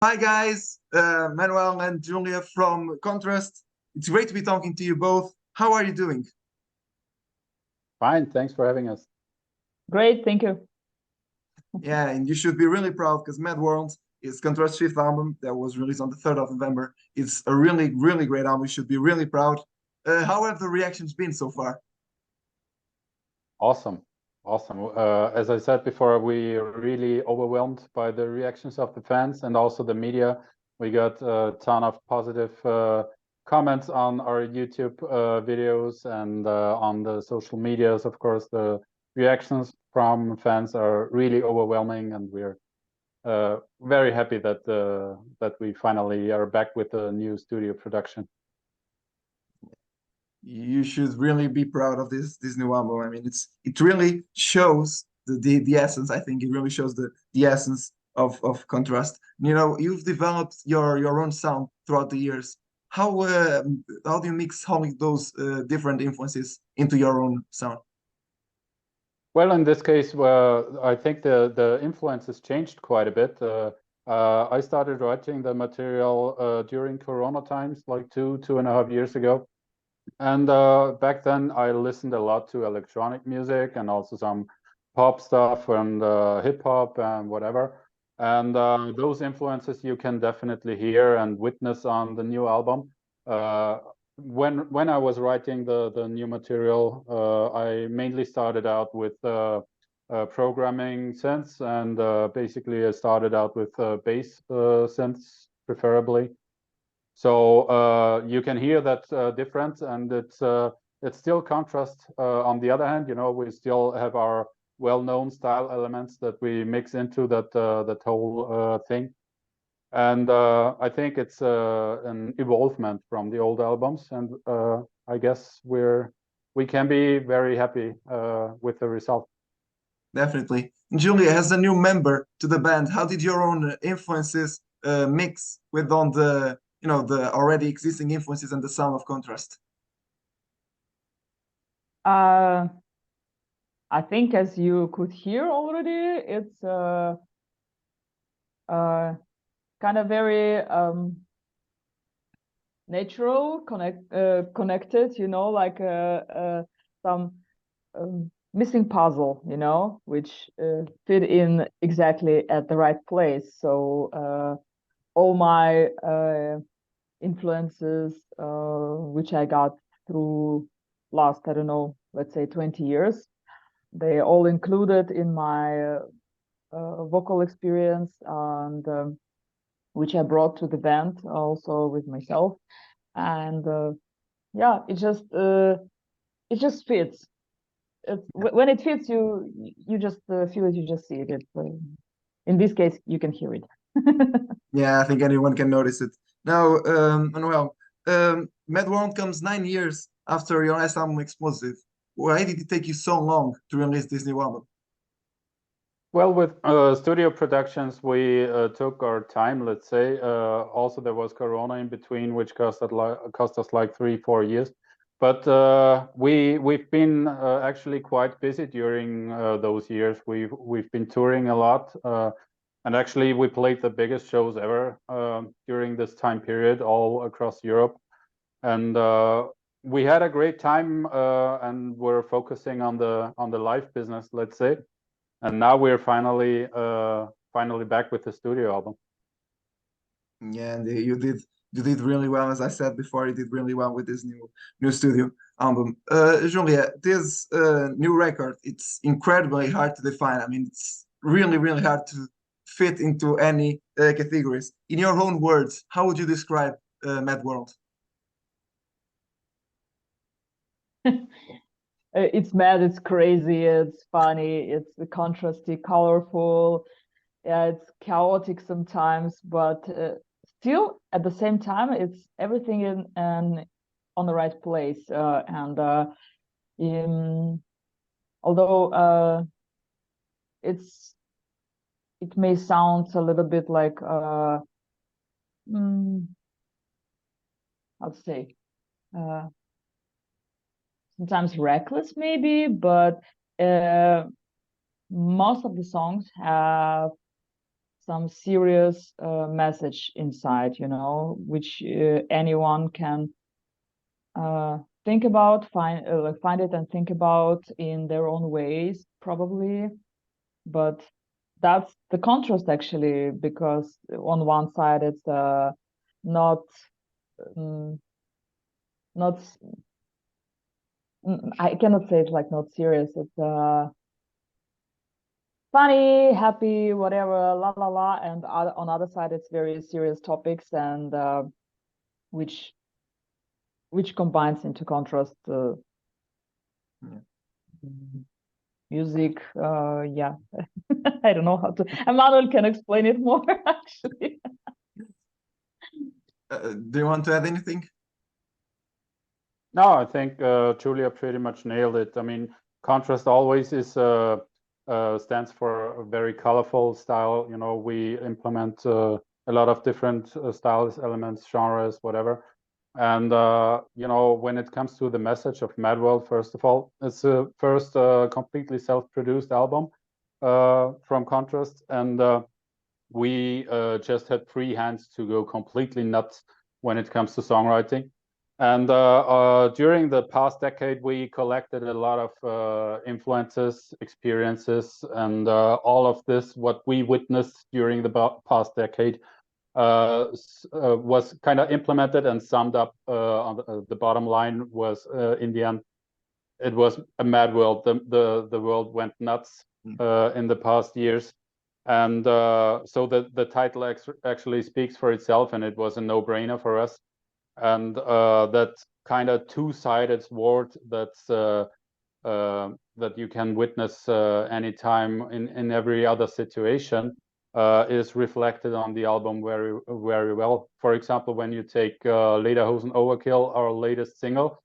Hi guys, Manuel and Julia from Kontrust. It's great to be talking to you both. How are you doing? Fine, thanks for having us. Great, thank you. Yeah, and you should be really proud because Mad World is Kontrast's fifth album that was released on the 3rd of November. It's a really, really great album. You should be really proud. How have the reactions been so far? Awesome, awesome. As I said before, we are really overwhelmed by the reactions of the fans and also the media. We got a ton of positive comments on our YouTube videos and on the social medias. Of course, the reactions from fans are really overwhelming, and we're very happy that we finally are back with a new studio production. You should really be proud of this new album. I mean, it really shows the essence. I think it really shows the essence of Contrast. You know, you've developed your own sound throughout the years. How do you mix all of those different influences into your own sound? Well, in this case, I think the influence has changed quite a bit. I started writing the material during Corona times, like two and a half years ago. And back then, I listened a lot to electronic music and also some pop stuff and hip hop and whatever. And those influences you can definitely hear and witness on the new album. Uh, when I was writing the new material, I mainly started out with programming synths, and basically I started out with bass synths preferably. So you can hear that difference, and it's still Contrast. On the other hand, you know, we still have our well-known style elements that we mix into that whole thing. And I think it's an evolvement from the old albums, and I guess we can be very happy with the result. Definitely. Julia, as a new member to the band, how did your own influences mix with on the already existing influences and the sound of Contrast? Uh, I think as you could hear already, it's kind of very natural, connected, you know, like some missing puzzle, you know, which fit in exactly at the right place. So all my influences, which I got through last, I don't know, let's say 20 years, they all included in my vocal experience, and which I brought to the band also with myself. And yeah, it just fits. When it fits, you just feel it, you just see it. In this case, you can hear it. Yeah, I think anyone can notice it. Now, Manuel, Mad World comes 9 years after your last album, Explosive. Why did it take you so long to release this new album? Well, with studio productions, we took our time, let's say. Also, there was Corona in between, which cost us like 3-4 years. But we've been actually quite busy during those years. We've been touring a lot, and actually we played the biggest shows ever during this time period, all across Europe. And we had a great time, and we're focusing on the live business, let's say. And now we're finally back with the studio album. Yeah, and you did really well. As I said before, you did really well with this new studio album. Julia, this new record, it's incredibly hard to define. I mean, it's really, really hard to fit into any categories. In your own words, how would you describe Mad World? It's mad, it's crazy, it's funny, it's contrasty, colorful. Yeah, it's chaotic sometimes, but still at the same time, it's everything in and on the right place. And although it may sound a little bit like mm, how to say, uh, sometimes reckless maybe, but most of the songs have some serious message inside, you know, which anyone can think about, find it and think about in their own ways, probably. But that's the contrast, actually, because on one side it's not not I cannot say it's like not serious. It's funny, happy, whatever, la la la, and on the other side it's very serious topics, and which combines into contrast music. Yeah, I don't know how to. Manuel can explain it more, actually. Do you want to add anything? No, I think Julia pretty much nailed it. I mean, contrast always is stands for a very colorful style. You know, we implement a lot of different styles, elements, genres, whatever. And you know, when it comes to the message of Mad World, first of all, it's the first completely self-produced album from Kontrust, and we just had free hands to go completely nuts when it comes to songwriting. And during the past decade, we collected a lot of influences, experiences, and all of this, what we witnessed during the past decade, was kind of implemented and summed up on the bottom line was, in the end, it was a mad world. The world went nuts in the past years. And so the title actually speaks for itself, and it was a no-brainer for us. And that kind of two-sided sword that's that you can witness anytime in every other situation is reflected on the album very, very well. For example, when you take Lederhosen Overkill, our latest single,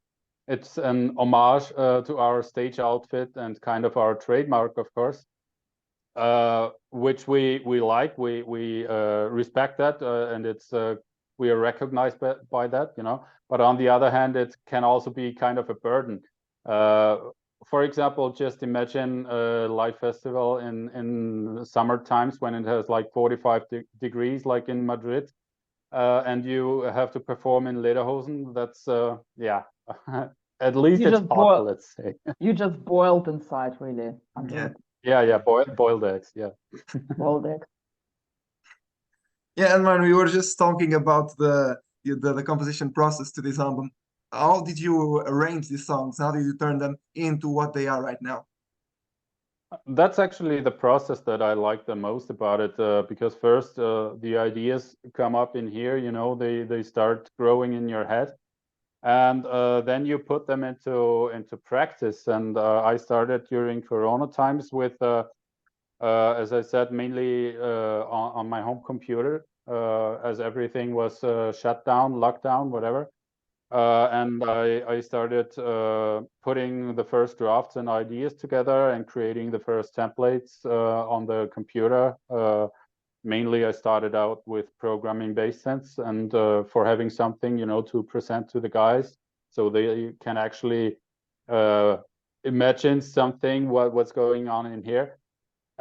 it's an homage to our stage outfit and kind of our trademark, of course, which we like. We respect that, and it's we are recognized by that, you know. But on the other hand, it can also be kind of a burden. For example, just imagine a live festival in summer times when it has like 45 degrees, like in Madrid, and you have to perform in lederhosen. That's yeah, at least it's hot, let's say. You just boiled inside, really. Yeah, boiled eggs. Yeah, boiled eggs. Yeah, and man, we were just talking about the composition process to this album. How did you arrange these songs? How did you turn them into what they are right now? That's actually the process that I like the most about it, because first the ideas come up in here, you know, they start growing in your head, and then you put them into practice. And I started during Corona times with, as I said, mainly on my home computer, as everything was shut down, locked down, whatever. And I started putting the first drafts and ideas together and creating the first templates on the computer. Mainly, I started out with programming bass sense, and for having something, you know, to present to the guys so they can actually imagine something, what's going on in here.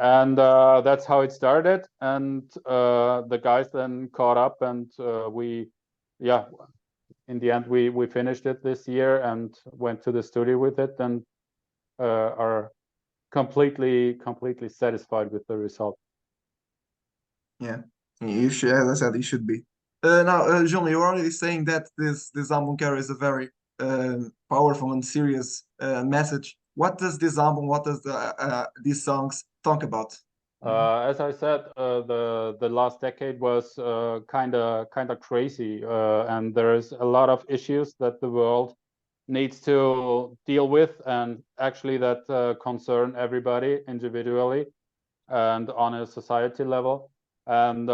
And that's how it started. And the guys then caught up, and yeah, in the end, we finished it this year and went to the studio with it, and are completely satisfied with the result. Yeah, you should, as I said, you should be. Now, Julie, you're already saying that this album carries a very powerful and serious message. What does this album, what does these songs talk about? As I said, the last decade was kind of crazy, and there is a lot of issues that the world needs to deal with, and actually that concern everybody individually and on a society level. And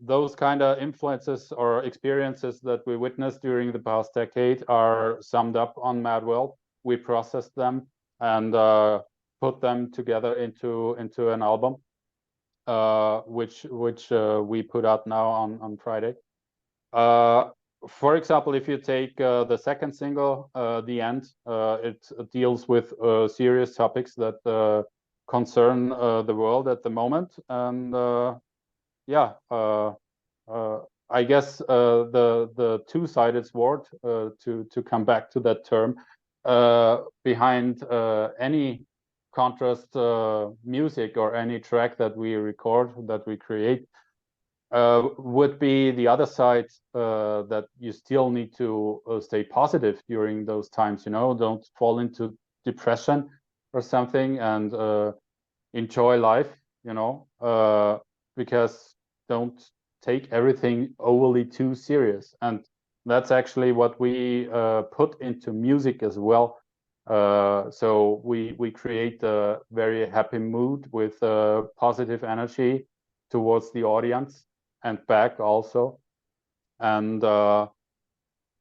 those kind of influences or experiences that we witnessed during the past decade are summed up on Mad World. We processed them and put them together into an album, which we put out now on Friday. For example, if you take the second single, The End, it deals with serious topics that concern the world at the moment, and yeah, I guess the two-sided sword, to come back to that term, behind any Kontrust music or any track that we record, that we create, would be the other side, that you still need to stay positive during those times. Don't fall into depression or something, and enjoy life. Because don't take everything overly too serious, and that's actually what we put into music as well. So we create a very happy mood with positive energy towards the audience and back also. And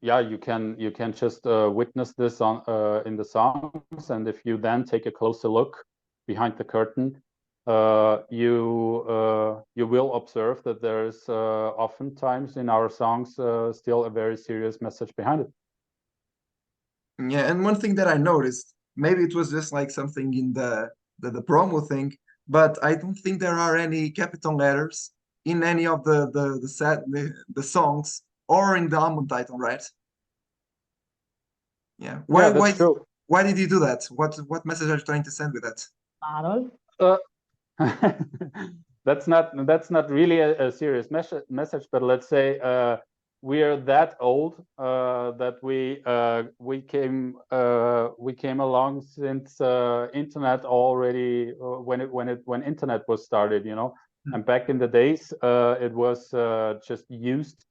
yeah, you can just witness this on in the songs, and if you then take a closer look behind the curtain, you will observe that there's oftentimes in our songs still a very serious message behind it. Yeah, and one thing that I noticed, maybe it was just like something in the promo thing, but I don't think there are any capital letters in any of the songs or in the album title, right? Yeah. Why Yeah, that's true. why did you do that? What message are you trying to send with that? Manuel? That's not really a serious message, but let's say we are that old that we came along since internet already, when internet was started, and back in the days it was just used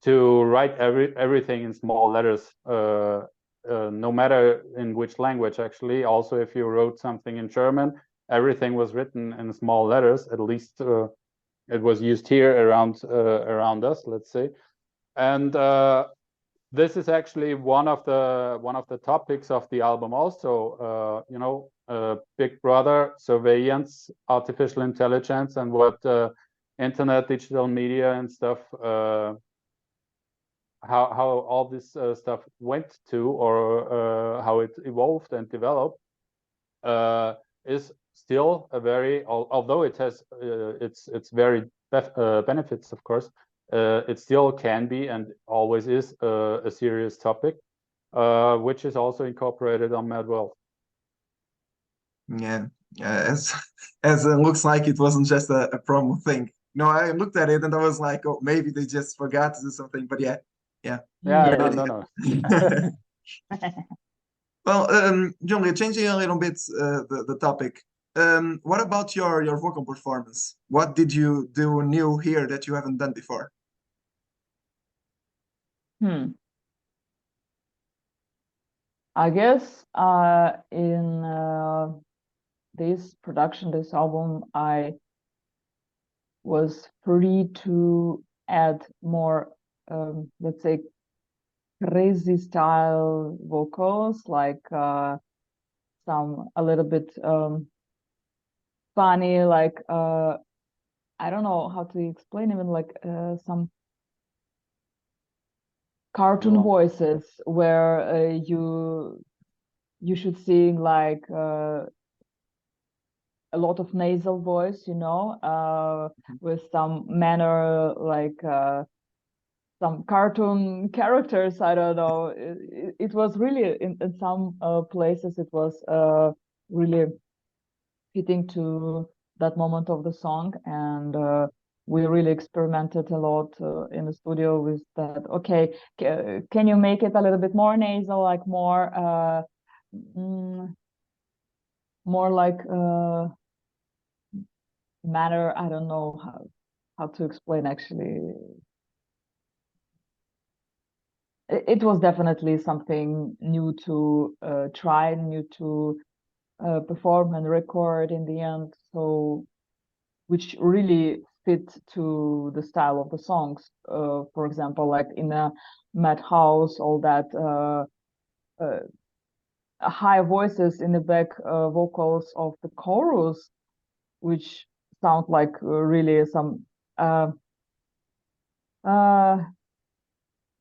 to write everything in small letters, no matter in which language. Actually, also if you wrote something in German, everything was written in small letters. At least it was used here around us, let's say. And this is actually one of the topics of the album also. Big Brother, surveillance, artificial intelligence, and what internet, digital media and stuff, how all this stuff went to, or how it evolved and developed, is still a very, although it has its very benefits, of course, it still can be and always is a serious topic, which is also incorporated on Mad World. Yeah, as it looks like it wasn't just a promo thing. No, I looked at it and I was like, oh, maybe they just forgot to do something. But yeah. Yeah, Yeah. no. Well, Julia, changing a little bit the topic. What about your vocal performance? What did you do new here that you haven't done before? I guess in this production, this album, I was free to add more, let's say, crazy style vocals, like some a little bit funny, like I don't know how to explain, even like some cartoon voices where you should sing like a lot of nasal voice, with some manner, like some cartoon characters. I don't know. It was really in some places it was really fitting to that moment of the song, and we really experimented a lot in the studio with that. Okay, can you make it a little bit more nasal, like more more like manner? I don't know how to explain actually. It was definitely something new to try, new to perform and record in the end, so which really fit to the style of the songs. For example, like in a Madhouse, all that high voices in the back vocals of the chorus, which sound like really some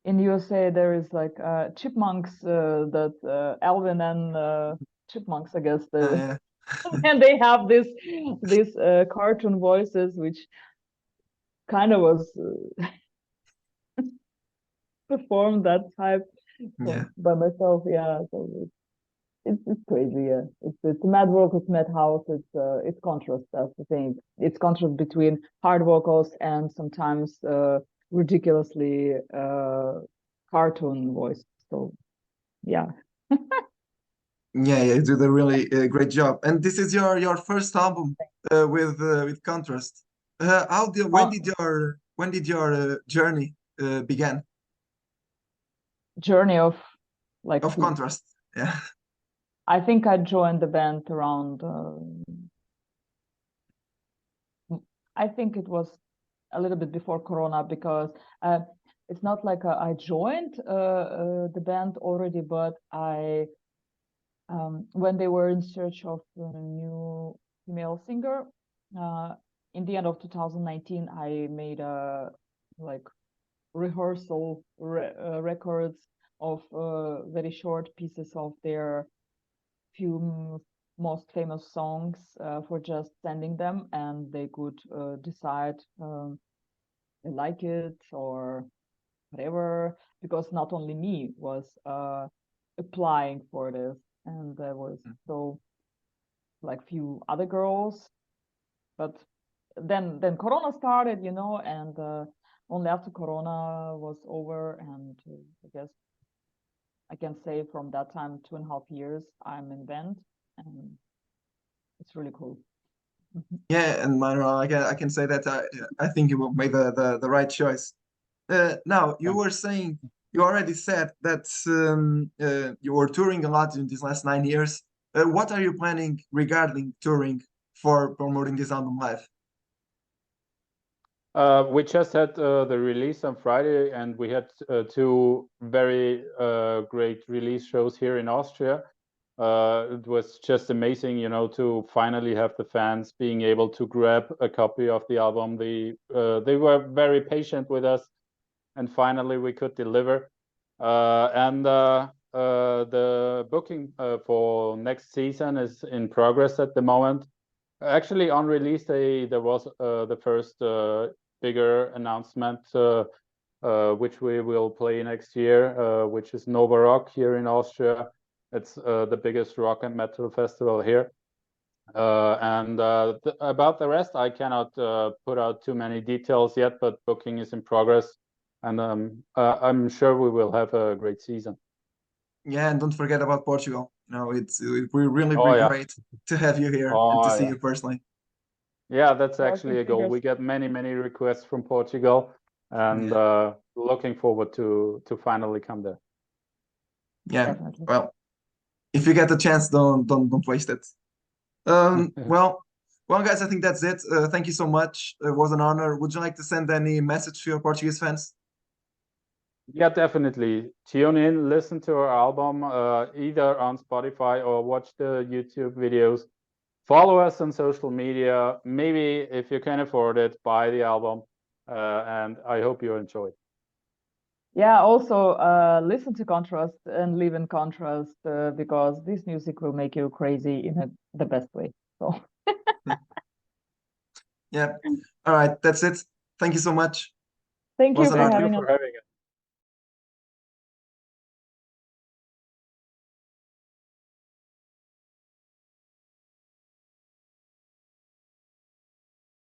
in USA there is like chipmunks, that Alvin and chipmunks, I guess, Yeah. and they have this cartoon voices, which kind of was performed that type Yeah. by myself. Yeah, so it's crazy. Yeah, it's mad vocals, mad house. It's contrast. That's the thing. It's contrast between hard vocals and sometimes ridiculously cartoon voice. So yeah. Yeah, you did a really great job. And this is your first album with Kontrust. When did your journey began Journey of like of Kontrust? Yeah. I think I joined the band around I think it was a little bit before Corona because it's not like I joined the band already, but I when they were in search of a new female singer, in the end of 2019, I made a like rehearsal records of very short pieces of their few most famous songs for just sending them, and they could decide they like it or whatever, because not only me was applying for this, and there was so like few other girls, but then Corona started, and only after Corona was over, and I guess I can say from that time 2.5 years I'm in band, and it's really cool. Yeah, and Manuel, I can say that I think you made the right choice. Now, you were saying, you already said that you were touring a lot in these last 9 years. What are you planning regarding touring for promoting this album live? We just had the release on Friday, and we had two very great release shows here in Austria. It was just amazing, to finally have the fans being able to grab a copy of the album. They were very patient with us, and finally we could deliver. And the booking for next season is in progress at the moment. Actually, on release day, there was the first bigger announcement, which we will play next year, which is Nova Rock here in Austria. It's the biggest rock and metal festival here. And about the rest, I cannot put out too many details yet, but booking is in progress, and I'm sure we will have a great season. Yeah, and don't forget about Portugal. It will really Oh, be yeah. great to have you here and Oh, to see yeah. you personally. Yeah, that's Crossing actually a goal. fingers. We get many requests from Portugal, and looking forward to finally come there. Yeah. Definitely. Well, if you get a chance, don't waste it. Well, guys, I think that's it. Thank you so much. It was an honor. Would you like to send any message to your Portuguese fans? Yeah, definitely. Tune in, listen to our album, either on Spotify or watch the YouTube videos. Follow us on social media. Maybe if you can afford it, buy the album. And I hope you enjoy. Yeah, also listen to Kontrust and live in Kontrust because this music will make you crazy in the best way. So Yeah. All right, that's it. Thank you so much. thank you Was an for honor. Thank you having us. for having us.